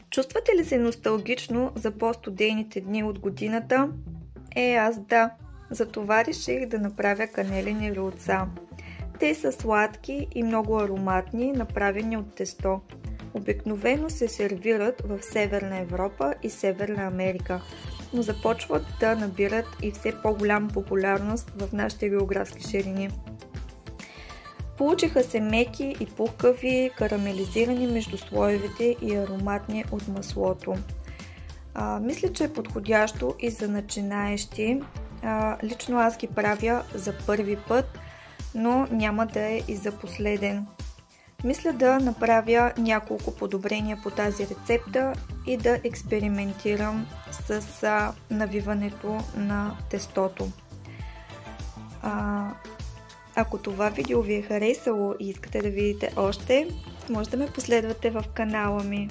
Чувствате ли се носталгично за по-студените дни от годината? Аз да. Затова реших да направя канелени рилца. Те са сладки и много ароматни, направени от тесто. Обикновено се сервират в Северна Европа и Северна Америка, но започват да набират и все по-голяма популярност в нашите географски ширини. Получиха се меки и пухкави, карамелизирани между слоевете и ароматни от маслото. Мисля, че е подходящо и за начинаещи. Лично аз ги правя за първи път, но няма да е и за последен. Мисля да направя няколко подобрения по тази рецепта и да експериментирам с навиването на тестото. Ако това видео ви е харесало и искате да видите още, може да ме последвате в канала ми.